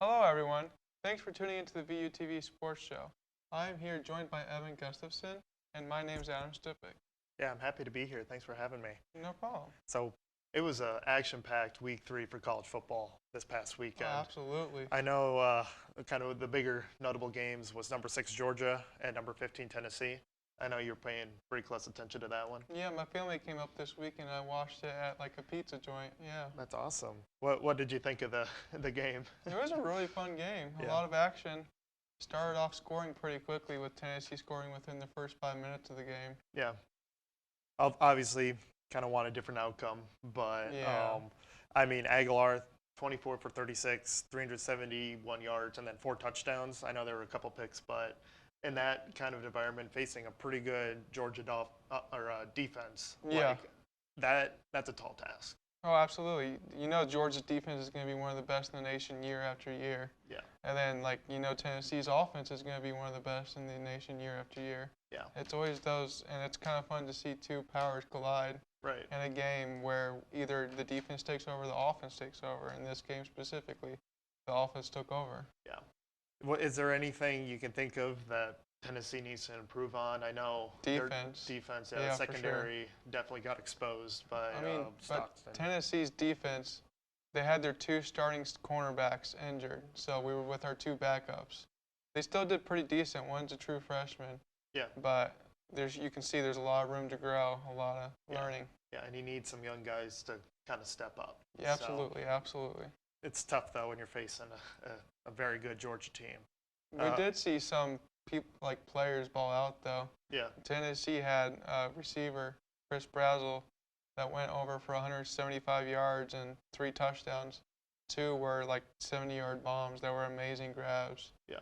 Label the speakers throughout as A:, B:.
A: Hello, everyone. Thanks for tuning into the VUTV Sports Show. I'm here joined by Evan Gustafson, and my name's Adam Stippich.
B: Yeah, I'm happy to be here. Thanks for having me.
A: No problem.
B: So, it was an action-packed week 3 for college football this past weekend.
A: Oh, absolutely.
B: I know kind of the bigger notable games was number 6 Georgia and number 15 Tennessee. I know you're paying pretty close attention to that one.
A: Yeah, my family came up this week, and I watched it at like a pizza joint. Yeah.
B: That's awesome. What did you think of the game?
A: It was a really fun game. A
B: Yeah.
A: lot of action. Started off scoring pretty quickly with Tennessee scoring within the first 5 minutes of the game.
B: Yeah. Obviously, kind of want a different outcome, but
A: Yeah.
B: I mean Aguilar, 24 for 36, 371 yards, and then 4 touchdowns. I know there were a couple picks, but in that kind of environment, facing a pretty good Georgia defense,
A: Yeah.
B: that's a tall task.
A: Oh, absolutely. You know Georgia's defense is going to be one of the best in the nation year after year.
B: Yeah.
A: And then, Tennessee's offense is going to be one of the best in the nation year after year.
B: Yeah.
A: It's always those, and it's kind of fun to see two powers collide
B: Right.
A: in a game where either the defense takes over or the offense takes over. In this game specifically, the offense took over.
B: Yeah. Is there anything you can think of that Tennessee needs to improve on? I know
A: Defense.
B: Their defense,
A: Yeah, for
B: secondary definitely got exposed by
A: but
B: Stockton.
A: Tennessee's defense, they had their 2 starting cornerbacks injured, so we were with our 2 backups. They still did pretty decent. One's a true freshman.
B: Yeah.
A: But you can see there's a lot of room to grow, a lot of learning.
B: Yeah, and you need some young guys to kind of step up.
A: Yeah, absolutely, absolutely.
B: It's tough though when you're facing a very good Georgia team.
A: We did see some players ball out though.
B: Yeah.
A: Tennessee had a receiver, Chris Brazzell, that went over for 175 yards and 3 touchdowns. 2 were 70-yard bombs that were amazing grabs.
B: Yeah.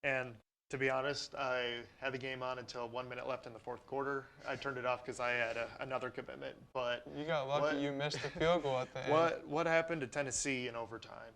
B: And to be honest, I had the game on until 1 minute left in the fourth quarter. I turned it off because I had another commitment. But
A: you got lucky you missed the field goal at the end.
B: What happened to Tennessee in overtime?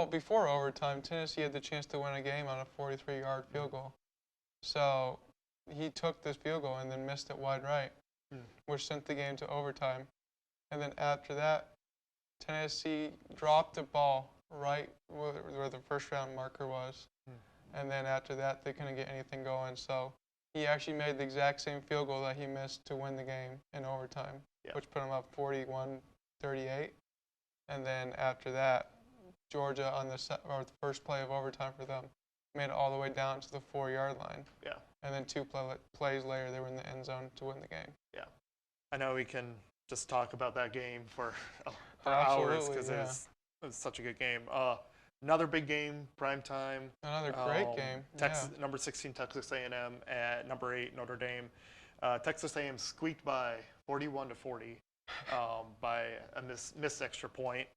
A: Before overtime, Tennessee had the chance to win a game on a 43-yard field goal. So he took this field goal and then missed it wide right, which sent the game to overtime. And then after that, Tennessee dropped the ball right where the first round marker was. And then after that, they couldn't get anything going. So he actually made the exact same field goal that he missed to win the game in overtime, which put him up 41-38. And then after that, Georgia on the first play of overtime for them made it all the way down to the 4-yard line.
B: Yeah.
A: And then 2 plays later, they were in the end zone to win the game.
B: Yeah. I know we can just talk about that game for hours because it was such a good game. Another big game, prime time.
A: Another great game.
B: Number 16 Texas A&M at number 8 Notre Dame. Texas A&M squeaked by 41-40 by a missed extra point.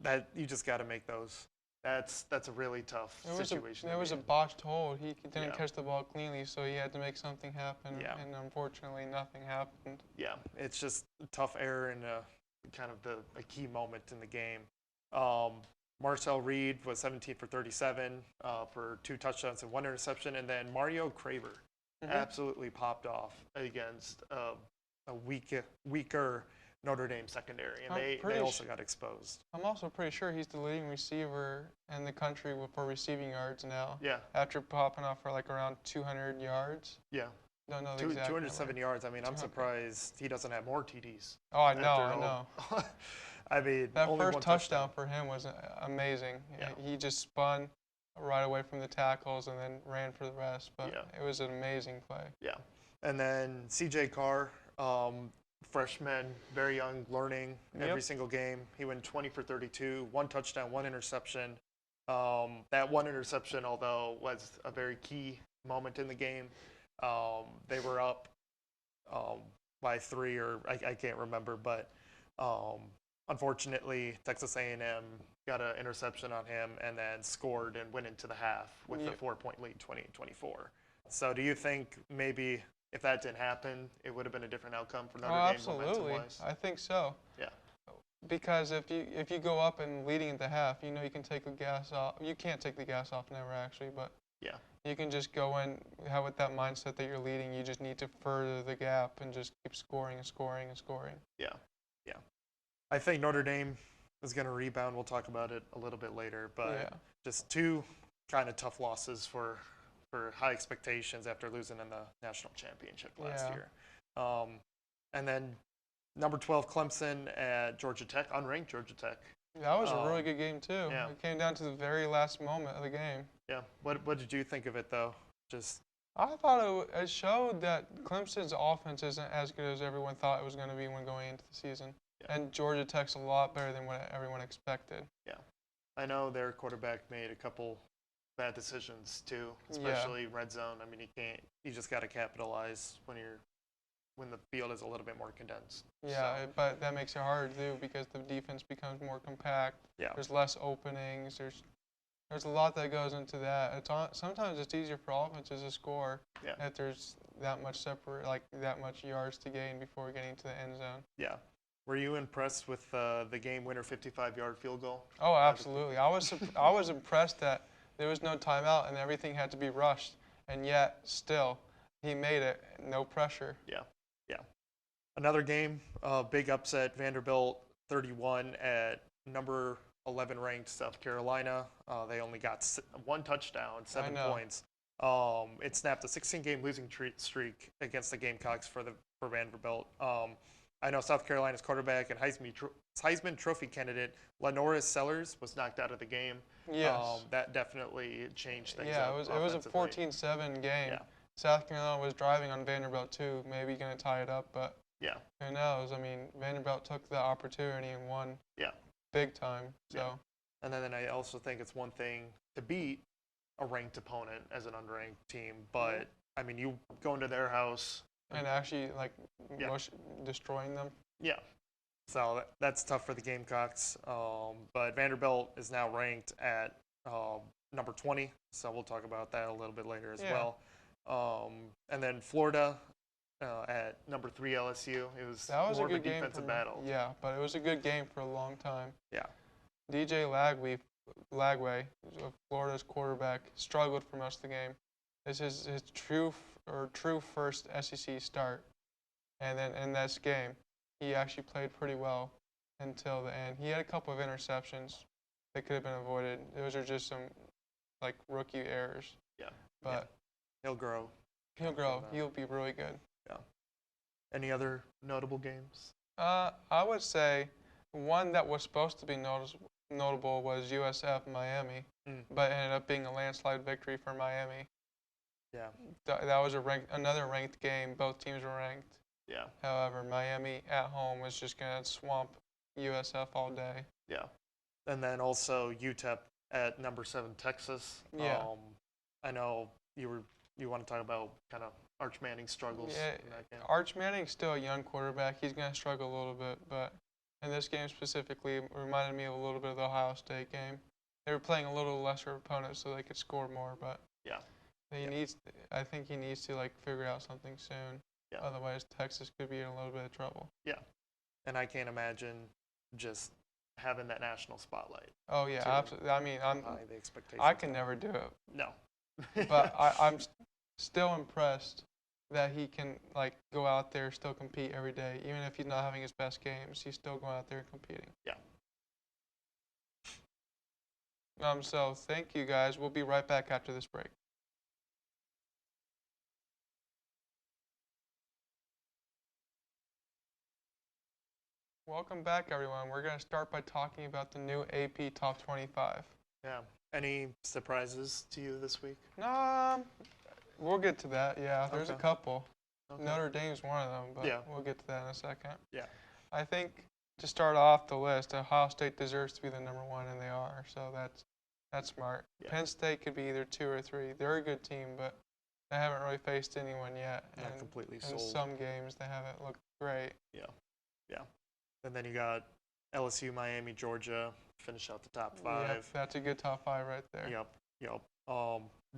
B: That you just got to make those. That's a really tough situation.
A: There was a botched hold. He didn't catch the ball cleanly, so he had to make something happen.
B: Yeah.
A: And unfortunately, nothing happened.
B: Yeah, it's just a tough error in kind of a key moment in the game. Marcel Reed was 17 for 37 for 2 touchdowns and 1 interception, and then Mario Craver absolutely popped off against a weaker Notre Dame secondary, and they also got exposed.
A: I'm also pretty sure he's the leading receiver in the country for receiving yards now.
B: Yeah.
A: After popping off for around 200 yards.
B: Yeah.
A: Don't know the exact
B: 207 yards. I mean, I'm surprised he doesn't have more TDs.
A: Oh, I know.
B: I mean,
A: that first touchdown for him was amazing. Yeah. He just spun right away from the tackles and then ran for the rest. But it was an amazing play.
B: Yeah. And then C.J. Carr, freshman, very young, learning every single game. He went 20 for 32, 1 touchdown, 1 interception. That 1 interception, although, was a very key moment in the game. They were up by 3, or I can't remember, but unfortunately, Texas A&M got an interception on him and then scored and went into the half with a 4-point lead, 20-24. So do you think maybe if that didn't happen, it would have been a different outcome for Notre Dame momentum-wise?
A: I think so.
B: Yeah.
A: Because if you go up and leading at the half, you can take the gas off. You can't take the gas off never actually, but you can just go in, have with that mindset that you're leading. You just need to further the gap and just keep scoring and scoring and scoring.
B: Yeah. I think Notre Dame is going to rebound. We'll talk about it a little bit later, but
A: Yeah.
B: just two kind of tough losses for high expectations after losing in the national championship last
A: Yeah.
B: year. And then number 12 Clemson at Georgia Tech, unranked Georgia Tech.
A: That was a really good game too.
B: Yeah.
A: It came down to the very last moment of the game.
B: Yeah. What did you think of it though? Just
A: I thought it showed that Clemson's offense isn't as good as everyone thought it was going to be when going into the season.
B: Yeah.
A: And Georgia Tech's a lot better than what everyone expected.
B: Yeah. I know their quarterback made a couple bad decisions too, especially red zone. I mean, you just got to capitalize when the field is a little bit more condensed.
A: Yeah, but that makes it harder too because the defense becomes more compact.
B: Yeah.
A: There's less openings. There's a lot that goes into that. Sometimes it's easier for offenses to score if there's that much that much yards to gain before getting to the end zone.
B: Yeah. Were you impressed with the game winner 55-yard field goal?
A: Oh, absolutely. I was impressed that there was no timeout and everything had to be rushed, and yet still he made it. No pressure.
B: Yeah. Yeah. Another game, big upset. Vanderbilt 31 at number 11 ranked South Carolina. They only got one touchdown, 7 points. It snapped a 16-game losing streak against the Gamecocks for Vanderbilt. I know South Carolina's quarterback and Heisman Trophy candidate Lenoris Sellers was knocked out of the game.
A: Yes.
B: That definitely changed things.
A: Yeah, it was a 14-7 game.
B: Yeah.
A: South Carolina was driving on Vanderbilt too, maybe going to tie it up, but who knows? I mean, Vanderbilt took the opportunity and won.
B: Yeah.
A: Big time. So.
B: Yeah. And then I also think it's one thing to beat a ranked opponent as an unranked team, but I mean, you go into their house
A: and actually destroying them.
B: Yeah. So that's tough for the Gamecocks. But Vanderbilt is now ranked at number 20, so we'll talk about that a little bit later as well. And then Florida at number 3 LSU. It was more of a defensive battle.
A: Yeah, but it was a good game for a long time.
B: Yeah.
A: DJ Lagway, Florida's quarterback, struggled for most of the game. This is his true first SEC start, and then in this game, he actually played pretty well until the end. He had a couple of interceptions that could have been avoided. Those are just some rookie errors.
B: Yeah.
A: But
B: he'll grow.
A: He'll grow. He'll be really good.
B: Yeah. Any other notable games?
A: I would say one that was supposed to be notable was USF Miami, but ended up being a landslide victory for Miami.
B: Yeah.
A: That was another ranked game. Both teams were ranked.
B: Yeah.
A: However, Miami at home was just going to swamp USF all day.
B: Yeah. And then also UTEP at number 7 Texas.
A: Yeah.
B: I know you want to talk about kind of Arch Manning's struggles in that game.
A: Arch Manning's still a young quarterback. He's going to struggle a little bit, but in this game specifically, it reminded me of a little bit of the Ohio State game. They were playing a little lesser opponent so they could score more, but I think he needs to figure out something soon. Yeah. Otherwise, Texas could be in a little bit of trouble.
B: Yeah. And I can't imagine just having that national spotlight.
A: Oh, yeah, absolutely. I mean,
B: the expectations.
A: I can never do it.
B: No.
A: But I'm still impressed that he can go out there, still compete every day, even if he's not having his best games. He's still going out there and competing.
B: Yeah.
A: So thank you guys. We'll be right back after this break. Welcome back, everyone. We're going to start by talking about the new AP Top 25.
B: Yeah. Any surprises to you this week?
A: We'll get to that. Yeah, there's a couple.
B: Okay.
A: Notre Dame's one of them, but we'll get to that in a second.
B: Yeah.
A: I think to start off the list, Ohio State deserves to be the number 1, and they are. So that's smart. Yeah. Penn State could be either 2 or 3. They're a good team, but they haven't really faced anyone yet.
B: Not completely sold.
A: In some games, they haven't looked great.
B: Yeah. Yeah. And then you got LSU, Miami, Georgia, finish out the top 5.
A: Yep, that's a good top 5 right there.
B: Yep.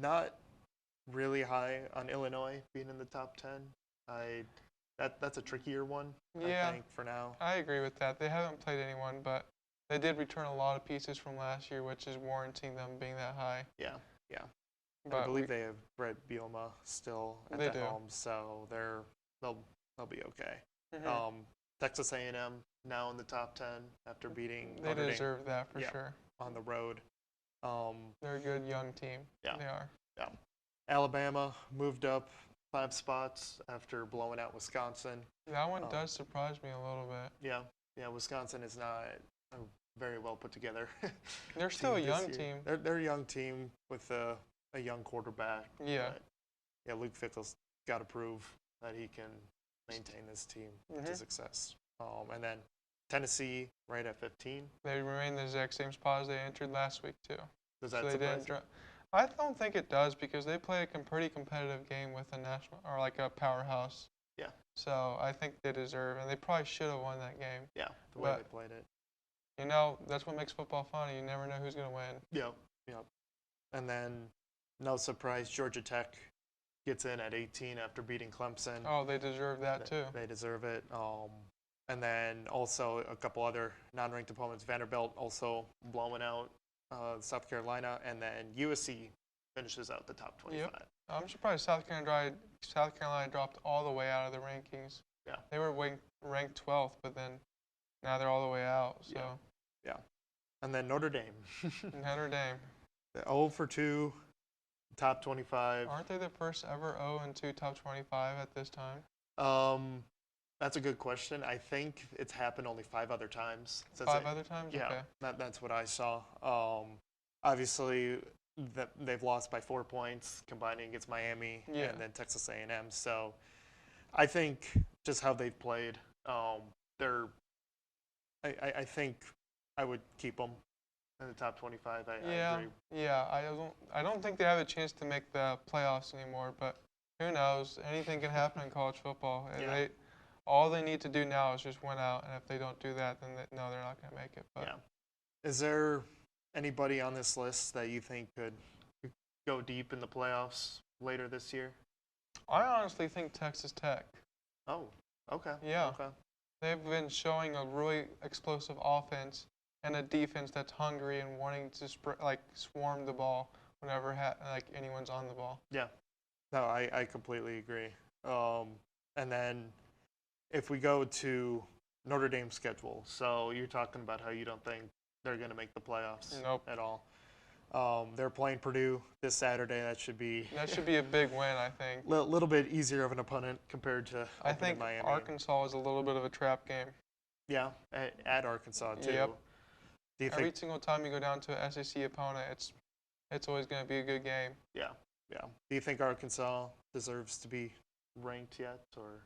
B: Not really high on Illinois being in the top 10. That's a trickier one, I think, for now.
A: I agree with that. They haven't played anyone, but they did return a lot of pieces from last year, which is warranting them being that high.
B: Yeah. But I believe they have Brett Bielema still at the helm, so they'll be okay.
A: Mm-hmm.
B: Texas A&M now in the top 10 after beating
A: They
B: Notre Dame
A: deserve that for sure.
B: on the road.
A: They're a good young team.
B: Yeah.
A: They are.
B: Yeah. Alabama moved up 5 spots after blowing out Wisconsin.
A: That one does surprise me a little bit.
B: Yeah. Yeah, Wisconsin is not a very well put together.
A: They're still a young
B: year.
A: team.
B: They're a young team with a young quarterback.
A: Yeah.
B: But, yeah, Luke Fickell's got to prove that he can maintain this team to success. And then Tennessee right at 15.
A: They remain the exact same spot as they entered last week too.
B: Does
A: So
B: that
A: they
B: surprise you?
A: I don't think it does because they play a pretty competitive game with a national or like a powerhouse.
B: Yeah.
A: So I think they deserve, and they probably should have won that game.
B: Yeah, the way they played it.
A: You know, that's what makes football fun. You never know who's going to win.
B: Yep. Yep. And then, no surprise, Georgia Tech gets in at 18 after beating Clemson.
A: Oh, they deserve that too.
B: They deserve it. And then also a couple other non-ranked opponents. Vanderbilt also blowing out South Carolina, and then USC finishes out the top 25.
A: Yep. I'm surprised South Carolina dropped all the way out of the rankings.
B: Yeah.
A: They were ranked 12th, but then now they're all the way out. So.
B: Yeah. And then Notre Dame.
A: Notre Dame.
B: 0 for 2, top 25.
A: Aren't they the first ever 0-2 top 25 at this time?
B: That's a good question. I think it's happened only 5 other times.
A: Five other times?
B: Yeah,
A: okay.
B: that's what I saw. Obviously, they've lost by 4 points, combining against Miami and then Texas A&M. So I think just how they've played, I think I would keep them in the top 25. I agree.
A: Yeah. I don't think they have a chance to make the playoffs anymore, but who knows? Anything can happen in college football.
B: Yeah.
A: All they need to do now is just win out, and if they don't do that, then they're not going to make it. But.
B: Yeah. Is there anybody on this list that you think could go deep in the playoffs later this year?
A: I honestly think Texas Tech.
B: Oh, okay.
A: Yeah.
B: Okay.
A: They've been showing a really explosive offense and a defense that's hungry and wanting to swarm the ball whenever anyone's on the ball.
B: Yeah. No, I completely agree. And then if we go to Notre Dame's schedule, so you're talking about how you don't think they're going to make the playoffs at all. They're playing Purdue this Saturday. That should be
A: a big win, I think.
B: A little bit easier of an opponent compared to
A: I think
B: Miami.
A: Arkansas is a little bit of a trap game.
B: Yeah, at Arkansas too.
A: Yep.
B: Do you
A: Every
B: think?
A: single time you go down to an SEC opponent, it's always going to be a good game.
B: Yeah, yeah. Do you think Arkansas deserves to be ranked yet, or?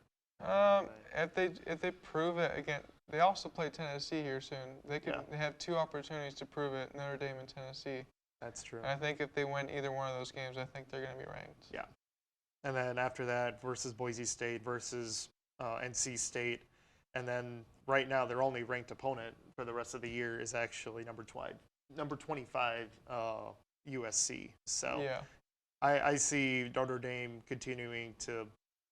A: If they prove it again, they also play Tennessee here soon. They have 2 opportunities to prove it: Notre Dame and Tennessee.
B: That's true.
A: And I think if they win either one of those games, I think they're going to be ranked.
B: Yeah. And then after that, versus Boise State, versus NC State, and then right now their only ranked opponent for the rest of the year is actually number 25 USC. So
A: yeah.
B: I see Notre Dame continuing to,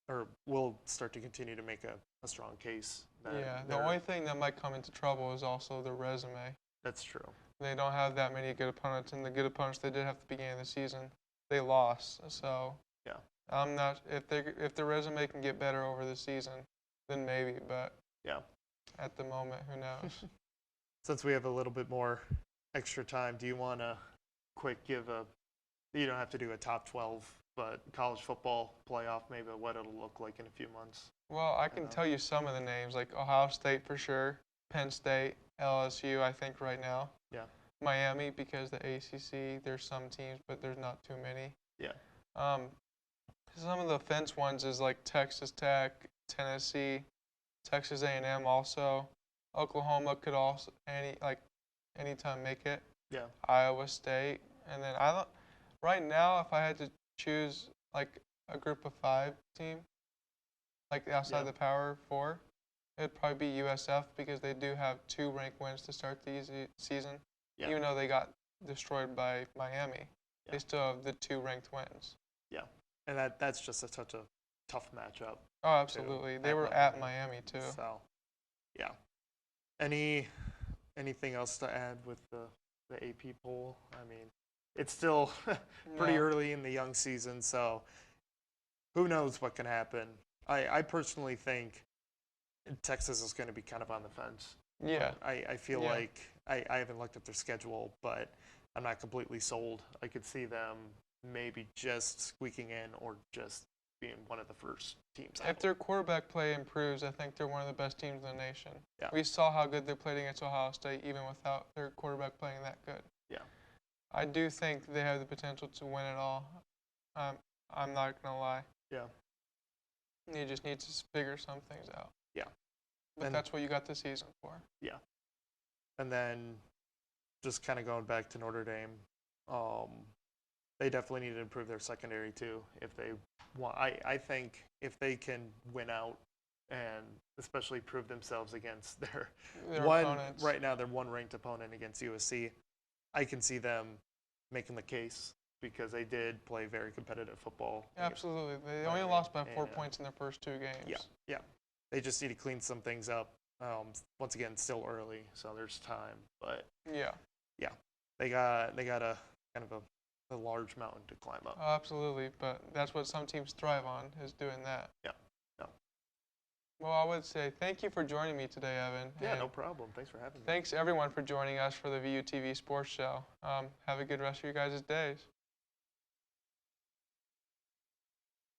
B: or will start to continue to make a strong case.
A: The only thing that might come into trouble is also their resume.
B: That's true.
A: They don't have that many good opponents, and the good opponents they did have at the beginning of the season, they lost. So
B: yeah,
A: I'm not if the resume can get better over the season, then maybe. But
B: yeah,
A: at the moment, who knows?
B: Since we have a little bit more extra time, do you want to quick give you don't have to do a top 12, but college football playoff, maybe what it'll look like in a few months?
A: Well, I can tell you some of the names, like Ohio State for sure, Penn State, LSU, I think right now.
B: Yeah.
A: Miami, because the ACC, there's some teams, but there's not too many.
B: Yeah.
A: Some of the fence ones is like Texas Tech, Tennessee, Texas A&M also. Oklahoma could also anytime make it.
B: Yeah.
A: Iowa State, and then right now, if I had to choose like a group of 5 team, like outside the Power 4, it'd probably be USF because they do have 2 ranked wins to start the season. Yeah. Even though they got destroyed by Miami, they still have the 2 ranked wins.
B: Yeah, and that's just such a tough matchup.
A: Oh, absolutely. They were at Miami too.
B: So, yeah. Anything else to add with the AP poll? I mean, it's still pretty early in the young season, so who knows what can happen. I personally think Texas is going to be kind of on the fence.
A: Yeah.
B: I feel
A: Yeah.
B: like I haven't looked at their schedule, but I'm not completely sold. I could see them maybe just squeaking in or just being one of the first teams out.
A: If their quarterback play improves, I think they're one of the best teams in the nation.
B: Yeah.
A: We saw how good they played against Ohio State, even without their quarterback playing that good.
B: Yeah.
A: I do think they have the potential to win it all. I'm not gonna lie.
B: Yeah.
A: They just need to figure some things out.
B: Yeah.
A: But
B: And-
A: that's what you got the season for.
B: Yeah. And then just kind of going back to Notre Dame, they definitely need to improve their secondary too. If they want, I think if they can win out and especially prove themselves against their
A: Opponents.
B: right now, their one ranked opponent against USC, I can see them making the case because they did play very competitive football.
A: Absolutely. They only
B: Miami,
A: lost by 4
B: and,
A: points in their first 2 games.
B: Yeah, yeah. They just need to clean some things up. Once again, still early, so there's time. But
A: Yeah.
B: they got a kind of a large mountain to climb up.
A: Absolutely. But that's what some teams thrive on, is doing that.
B: Yeah.
A: Well, I would say thank you for joining me today, Evan.
B: Yeah,
A: and
B: no problem. Thanks for having me.
A: thanks everyone for joining us for the VUTV Sports Show. Have a good rest of your guys' days.